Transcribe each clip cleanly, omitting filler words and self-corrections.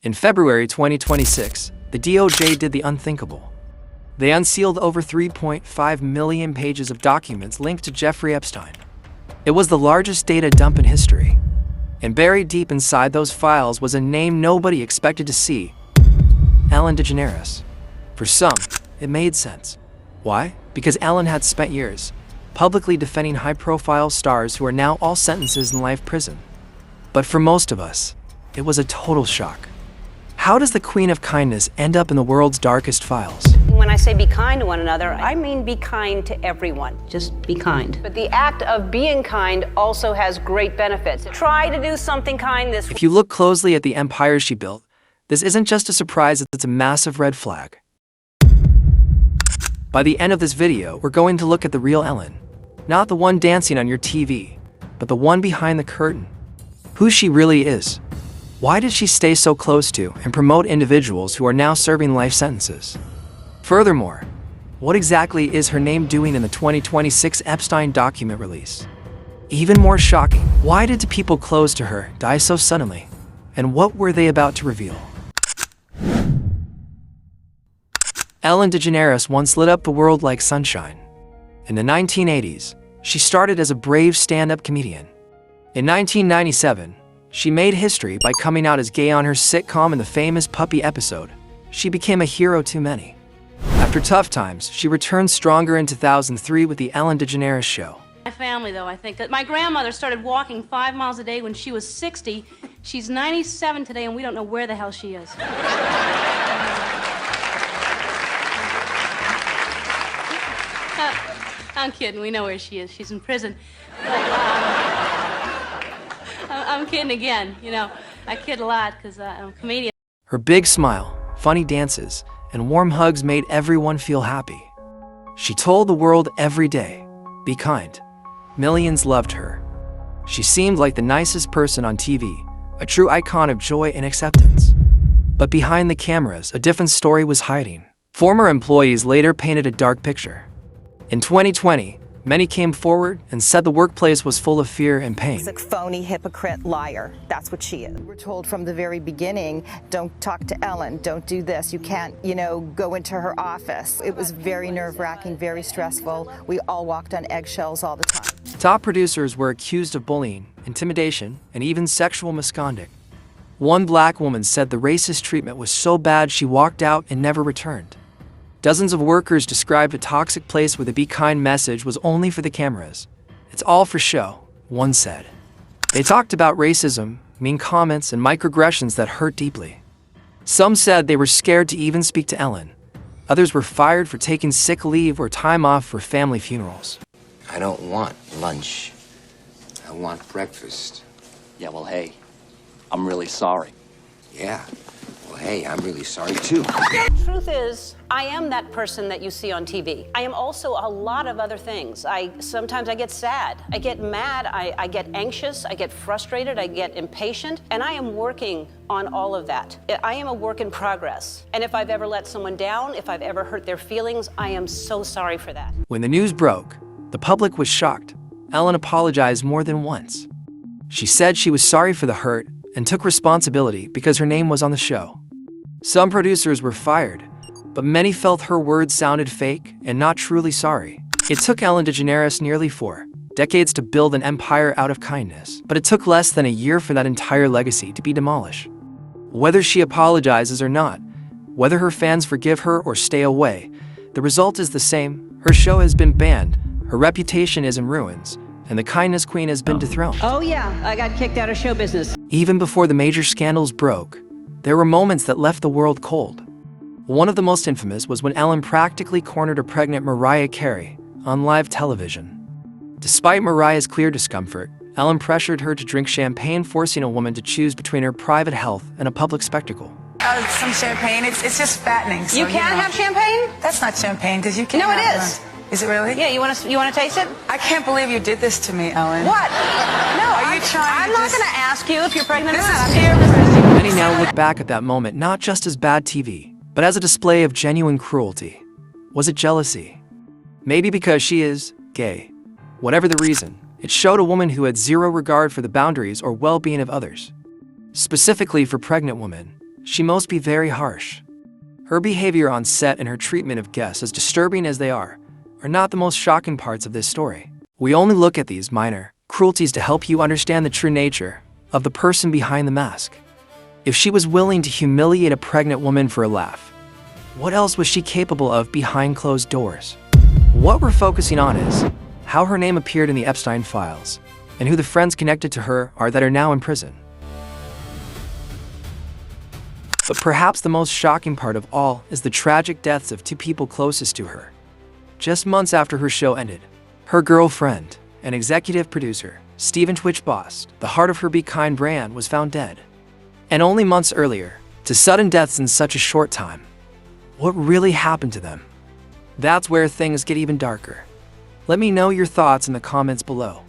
In February 2026, the DOJ did the unthinkable. They unsealed over 3.5 million pages of documents linked to Jeffrey Epstein. It was the largest data dump in history. And buried deep inside those files was a name nobody expected to see: Ellen DeGeneres. For some, it made sense. Why? Because Ellen had spent years publicly defending high-profile stars who are now all sentences in life prison. But for most of us, it was a total shock. How does the Queen of Kindness end up in the world's darkest files? When I say be kind to one another, I mean be kind to everyone. Just be kind. But the act of being kind also has great benefits. Try to do something kind this week. If you look closely at the empire she built, this isn't just a surprise, it's a massive red flag. By the end of this video, we're going to look at the real Ellen. Not the one dancing on your TV, but the one behind the curtain. Who she really is. Why did she stay so close to and promote individuals who are now serving life sentences? Furthermore, what exactly is her name doing in the 2026 Epstein document release? Even more shocking, why did the people close to her die so suddenly? And what were they about to reveal? Ellen DeGeneres once lit up the world like sunshine. In the 1980s, she started as a brave stand-up comedian. In 1997, she made history by coming out as gay on her sitcom in the famous Puppy episode. She became a hero to many. After tough times, she returned stronger in 2003 with the Ellen DeGeneres Show. My family, though, I think that my grandmother started walking 5 miles a day when she was 60. She's 97 today, and we don't know where the hell she is. I'm kidding. We know where she is. She's in prison. But, I'm kidding again. You know, I kid a lot because I'm a comedian. Her big smile, funny dances, and warm hugs made everyone feel happy. She told the world every day, be kind. Millions loved her. She seemed like the nicest person on TV, a true icon of joy and acceptance. But behind the cameras, a different story was hiding. Former employees later painted a dark picture. In 2020, many came forward and said the workplace was full of fear and pain. She's a phony, hypocrite, liar. That's what she is. We're told from the very beginning, don't talk to Ellen, don't do this. You can't, go into her office. It was very nerve-wracking, very stressful. We all walked on eggshells all the time. Top producers were accused of bullying, intimidation, and even sexual misconduct. One black woman said the racist treatment was so bad she walked out and never returned. Dozens of workers described a toxic place where the be kind message was only for the cameras. It's all for show, one said. They talked about racism, mean comments, and microaggressions that hurt deeply. Some said they were scared to even speak to Ellen. Others were fired for taking sick leave or time off for family funerals. I don't want lunch. I want breakfast. Yeah, well, hey, I'm really sorry. Yeah. Well, hey, I'm really sorry, too. Truth is, I am that person that you see on TV. I am also a lot of other things. Sometimes I get sad, I get mad, I get anxious, I get frustrated, I get impatient, and I am working on all of that. I am a work in progress. And if I've ever let someone down, if I've ever hurt their feelings, I am so sorry for that. When the news broke, the public was shocked. Ellen apologized more than once. She said she was sorry for the hurt and took responsibility because her name was on the show. Some producers were fired, but many felt her words sounded fake and not truly sorry. It took Ellen DeGeneres nearly 4 decades to build an empire out of kindness, but it took less than a year for that entire legacy to be demolished. Whether she apologizes or not, whether her fans forgive her or stay away, the result is the same. Her show has been banned, her reputation is in ruins, and the kindness queen has been dethroned. Oh, yeah, I got kicked out of show business. Even before the major scandals broke, there were moments that left the world cold. One of the most infamous was when Ellen practically cornered a pregnant Mariah Carey on live television. Despite Mariah's clear discomfort, Ellen pressured her to drink champagne, forcing a woman to choose between her private health and a public spectacle. Some champagne, it's just fattening. So, You can't have champagne? That's not champagne, because you can't No, it have is. Is it really? Yeah, you want to taste it? I can't believe you did this to me, Ellen. What? No, Are you trying I'm to not just- going to ask you if you're pregnant or This not. is I'm here. Many now look back at that moment not just as bad TV, but as a display of genuine cruelty. Was it jealousy? Maybe because she is gay. Whatever the reason, it showed a woman who had zero regard for the boundaries or well-being of others. Specifically for pregnant women, she must be very harsh. Her behavior on set and her treatment of guests, as disturbing as they are not the most shocking parts of this story. We only look at these minor cruelties to help you understand the true nature of the person behind the mask. If she was willing to humiliate a pregnant woman for a laugh, what else was she capable of behind closed doors? What we're focusing on is how her name appeared in the Epstein files and who the friends connected to her are that are now in prison. But perhaps the most shocking part of all is the tragic deaths of two people closest to her. Just months after her show ended, her girlfriend and executive producer, Stephen Twitch Boss, the heart of her Be Kind brand, was found dead. And only months earlier, to sudden deaths in such a short time. What really happened to them? That's where things get even darker. Let me know your thoughts in the comments below.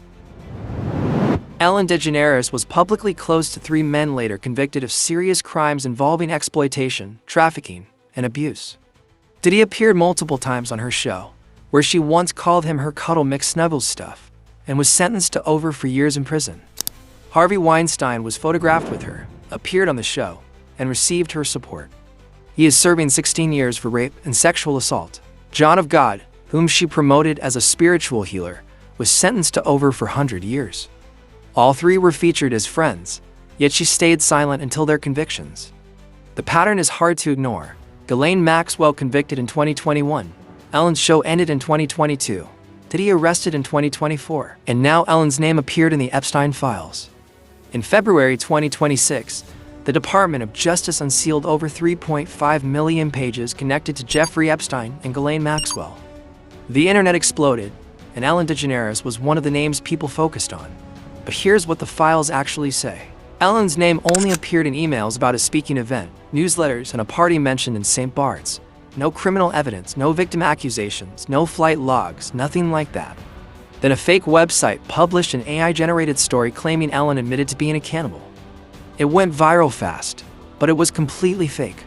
Ellen DeGeneres was publicly close to 3 men later convicted of serious crimes involving exploitation, trafficking, and abuse. Diddy appeared multiple times on her show, where she once called him her cuddle McSnuggles stuff, and was sentenced to over 4 years in prison. Harvey Weinstein was photographed with her, appeared on the show, and received her support. He is serving 16 years for rape and sexual assault. John of God, whom she promoted as a spiritual healer, was sentenced to over 400 years. All 3 were featured as friends, yet she stayed silent until their convictions. The pattern is hard to ignore. Ghislaine Maxwell convicted in 2021. Ellen's show ended in 2022. Diddy arrested in 2024. And now Ellen's name appeared in the Epstein files. In February 2026, the Department of Justice unsealed over 3.5 million pages connected to Jeffrey Epstein and Ghislaine Maxwell. The internet exploded, and Ellen DeGeneres was one of the names people focused on. But here's what the files actually say. Ellen's name only appeared in emails about a speaking event, newsletters, and a party mentioned in St. Bart's. No criminal evidence, no victim accusations, no flight logs, nothing like that. Then a fake website published an AI-generated story claiming Ellen admitted to being a cannibal. It went viral fast, but it was completely fake.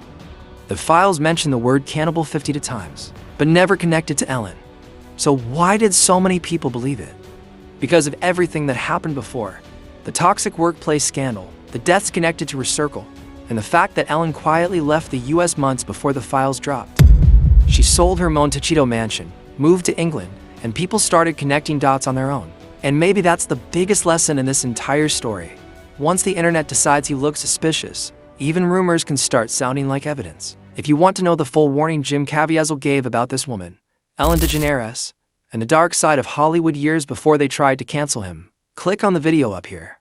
The files mentioned the word cannibal 50 times, but never connected to Ellen. So why did so many people believe it? Because of everything that happened before. The toxic workplace scandal, the deaths connected to her circle, and the fact that Ellen quietly left the US months before the files dropped. She sold her Montecito mansion, moved to England, and people started connecting dots on their own. And maybe that's the biggest lesson in this entire story. Once the internet decides you look suspicious, even rumors can start sounding like evidence. If you want to know the full warning Jim Caviezel gave about this woman, Ellen DeGeneres, and the dark side of Hollywood years before they tried to cancel him, click on the video up here.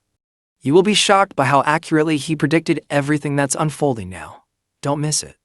You will be shocked by how accurately he predicted everything that's unfolding now. Don't miss it.